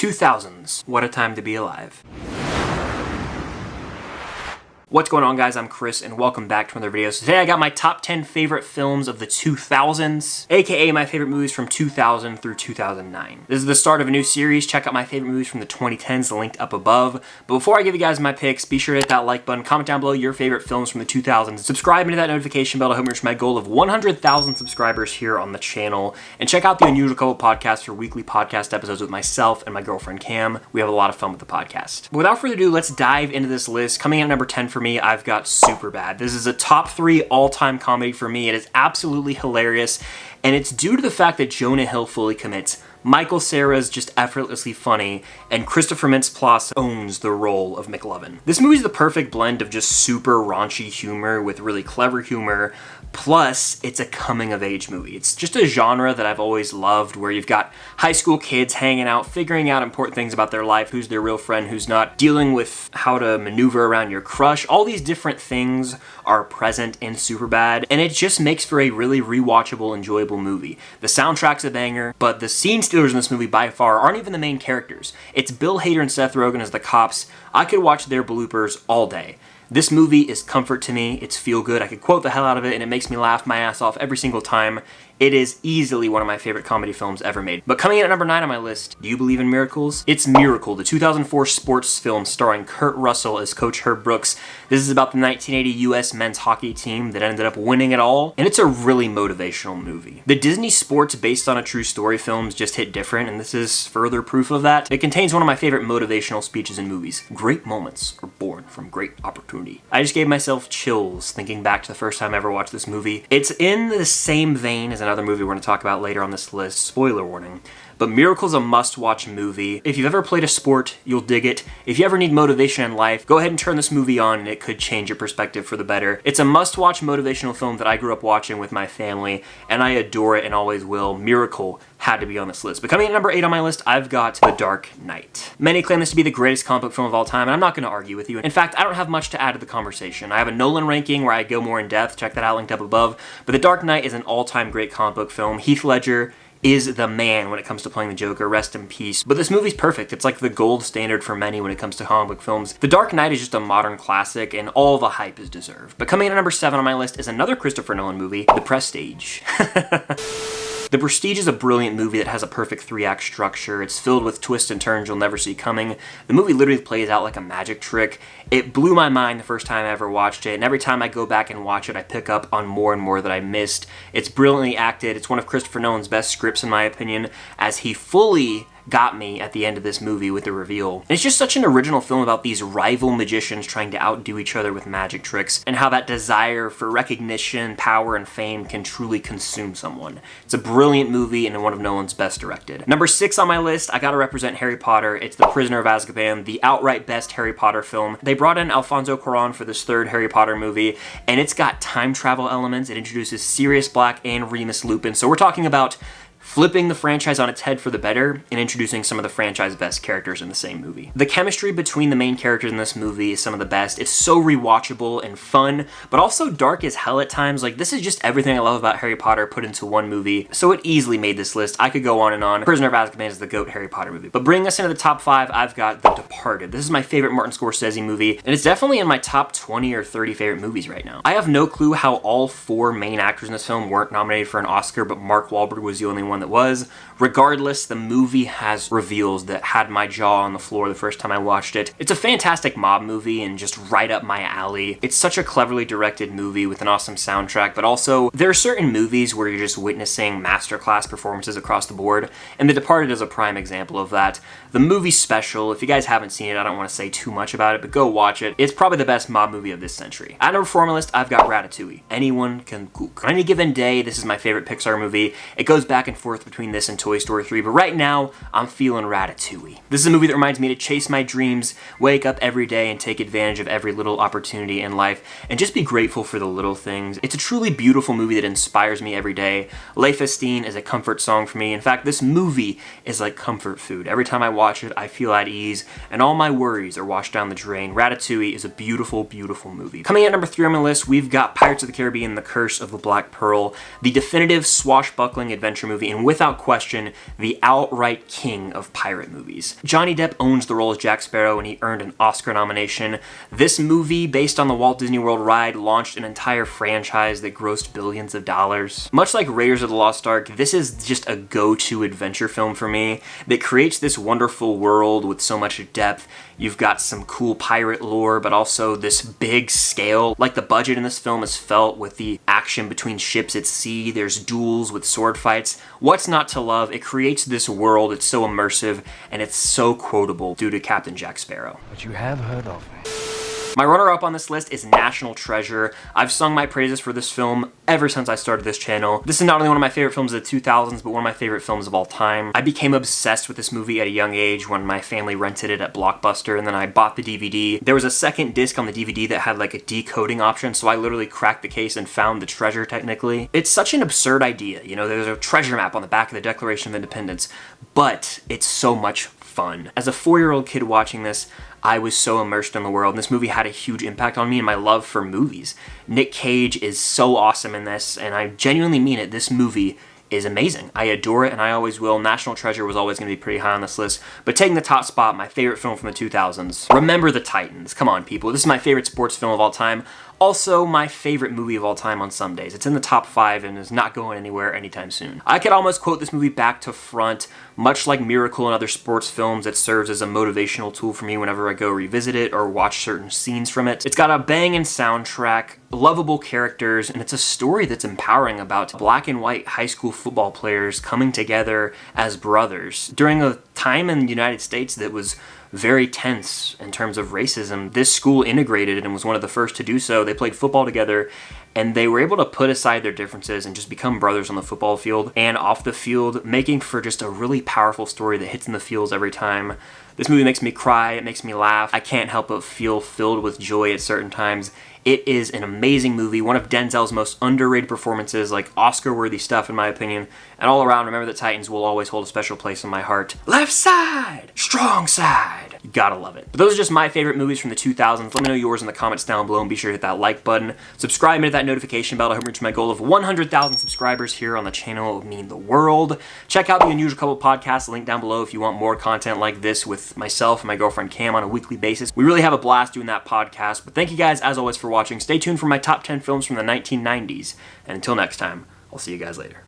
2000s. What a time to be alive. What's going on, guys? I'm Chris and welcome back to another video. So today I got my top 10 favorite films of the 2000s, aka my favorite movies from 2000 through 2009. This is the start of a new series. Check out my favorite movies from the 2010s linked up above. But before I give you guys my picks, be sure to hit that like button, comment down below your favorite films from the 2000s, subscribe and hit that notification bell to help me reach my goal of 100,000 subscribers here on the channel. And check out the Unusual Couple podcast for weekly podcast episodes with myself and my girlfriend Cam. We have a lot of fun with the podcast. But without further ado, let's dive into this list. Coming in at number 10 for me, I've got Superbad. This is a top 3 all-time comedy for me. It is absolutely hilarious, and it's due to the fact that Jonah Hill fully commits. Michael Cera's just effortlessly funny, and Christopher Mintz-Plasse owns the role of McLovin. This movie's the perfect blend of just super raunchy humor with really clever humor, plus it's a coming-of-age movie. It's just a genre that I've always loved, where you've got high school kids hanging out, figuring out important things about their life, who's their real friend, who's not, dealing with how to maneuver around your crush. All these different things are present in Superbad, and it just makes for a really rewatchable, enjoyable movie. The soundtrack's a banger, but the scene stealers in this movie by far aren't even the main characters. It's Bill Hader and Seth Rogen as the cops. I could watch their bloopers all day. This movie is comfort to me. It's feel good. I could quote the hell out of it, and it makes me laugh my ass off every single time. It is easily one of my favorite comedy films ever made. But coming in at number 9 on my list, do you believe in miracles? It's Miracle, the 2004 sports film starring Kurt Russell as Coach Herb Brooks. This is about the 1980 U.S. men's hockey team that ended up winning it all, and it's a really motivational movie. The Disney sports based on a true story films just hit different, and this is further proof of that. It contains one of my favorite motivational speeches in movies. Great moments are born from great opportunity. I just gave myself chills thinking back to the first time I ever watched this movie. It's in the same vein as another movie we're going to talk about later on this list, spoiler warning. But Miracle's a must-watch movie. If you've ever played a sport, you'll dig it. If you ever need motivation in life, go ahead and turn this movie on and it could change your perspective for the better. It's a must-watch motivational film that I grew up watching with my family, and I adore it and always will. Miracle had to be on this list. But coming in at number 8 on my list, I've got The Dark Knight. Many claim this to be the greatest comic book film of all time, and I'm not going to argue with you. In fact, I don't have much to add to the conversation. I have a Nolan ranking where I go more in depth. Check that out, linked up above. But The Dark Knight is an all-time great comic book film. Heath Ledger is the man when it comes to playing the Joker, rest in peace. But this movie's perfect. It's like the gold standard for many when it comes to comic book films. The Dark Knight is just a modern classic, and all the hype is deserved. But coming in at number 7 on my list is another Christopher Nolan movie, The Prestige. The Prestige is a brilliant movie that has a perfect 3-act structure. It's filled with twists and turns you'll never see coming. The movie literally plays out like a magic trick. It blew my mind the first time I ever watched it, and every time I go back and watch it, I pick up on more and more that I missed. It's brilliantly acted. It's one of Christopher Nolan's best scripts, in my opinion, as he fully got me at the end of this movie with the reveal. And it's just such an original film about these rival magicians trying to outdo each other with magic tricks, and how that desire for recognition, power, and fame can truly consume someone. It's a brilliant movie and one of Nolan's best directed. Number 6 on my list, I gotta represent Harry Potter. It's The Prisoner of Azkaban, the outright best Harry Potter film. They brought in Alfonso Cuarón for this 3rd Harry Potter movie, and it's got time travel elements. It introduces Sirius Black and Remus Lupin, so we're talking about flipping the franchise on its head for the better and introducing some of the franchise's best characters in the same movie. The chemistry between the main characters in this movie is some of the best. It's so rewatchable and fun, but also dark as hell at times. Like, this is just everything I love about Harry Potter put into one movie, so it easily made this list. I could go on and on. Prisoner of Azkaban is the GOAT Harry Potter movie. But bringing us into the top 5, I've got The Departed. This is my favorite Martin Scorsese movie, and it's definitely in my top 20 or 30 favorite movies right now. I have no clue how all 4 main actors in this film weren't nominated for an Oscar, but Mark Wahlberg was the only one that was. Regardless, the movie has reveals that had my jaw on the floor the first time I watched it. It's a fantastic mob movie and just right up my alley. It's such a cleverly directed movie with an awesome soundtrack, but also there are certain movies where you're just witnessing masterclass performances across the board, and The Departed is a prime example of that. The movie's special. If you guys haven't seen it, I don't want to say too much about it, but go watch it. It's probably the best mob movie of this century. At number 4 on my list, I've got Ratatouille. Anyone can cook. On any given day, this is my favorite Pixar movie. It goes back and forth between this and Toy Story 3, but right now, I'm feeling Ratatouille. This is a movie that reminds me to chase my dreams, wake up every day and take advantage of every little opportunity in life, and just be grateful for the little things. It's a truly beautiful movie that inspires me every day. Les Festines is a comfort song for me. In fact, this movie is like comfort food. Every time I watch it, I feel at ease, and all my worries are washed down the drain. Ratatouille is a beautiful, beautiful movie. Coming at number 3 on my list, we've got Pirates of the Caribbean, The Curse of the Black Pearl, the definitive swashbuckling adventure movie in and without question, the outright king of pirate movies. Johnny Depp owns the role as Jack Sparrow, and he earned an Oscar nomination. This movie, based on the Walt Disney World ride, launched an entire franchise that grossed billions of dollars. Much like Raiders of the Lost Ark, this is just a go-to adventure film for me that creates this wonderful world with so much depth. You've got some cool pirate lore, but also this big scale. Like the budget in this film is felt with the action between ships at sea. There's duels with sword fights. What's not to love? It creates this world. It's so immersive and it's so quotable due to Captain Jack Sparrow. But you have heard of me. My runner-up on this list is National Treasure. I've sung my praises for this film ever since I started this channel. This is not only one of my favorite films of the 2000s, but one of my favorite films of all time. I became obsessed with this movie at a young age when my family rented it at Blockbuster, and then I bought the DVD. There was a second disc on the DVD that had like a decoding option, so I literally cracked the case and found the treasure technically. It's such an absurd idea, you know, there's a treasure map on the back of the Declaration of Independence, but it's so much fun. As a 4-year-old kid watching this, I was so immersed in the world, and this movie had a huge impact on me and my love for movies. Nick Cage is so awesome in this, and I genuinely mean it. This movie is amazing. I adore it, and I always will. National Treasure was always going to be pretty high on this list, but taking the top spot, my favorite film from the 2000s, Remember the Titans. Come on, people. This is my favorite sports film of all time. Also, my favorite movie of all time on some days. It's in the top 5 and is not going anywhere anytime soon. I could almost quote this movie back to front. Much like Miracle and other sports films, it serves as a motivational tool for me whenever I go revisit it or watch certain scenes from it. It's got a banging soundtrack, lovable characters, and it's a story that's empowering about black and white high school football players coming together as brothers. During a time in the United States that was very tense in terms of racism, this school integrated and was one of the first to do so. They played football together, and they were able to put aside their differences and just become brothers on the football field and off the field, making for just a really powerful story that hits in the feels every time. This movie makes me cry, it makes me laugh. I can't help but feel filled with joy at certain times. It is an amazing movie, one of Denzel's most underrated performances, like Oscar-worthy stuff in my opinion. And all around, Remember the Titans will always hold a special place in my heart. Left side! Strong side! You gotta love it. But those are just my favorite movies from the 2000s. Let me know yours in the comments down below, and be sure to hit that like button. Subscribe and hit that notification bell to help reach my goal of 100,000 subscribers here on the channel. It would mean the world. Check out the Unusual Couple podcast, link down below if you want more content like this with myself and my girlfriend Cam on a weekly basis. We really have a blast doing that podcast. But thank you guys, as always, for watching. Stay tuned for my top 10 films from the 1990s. And until next time, I'll see you guys later.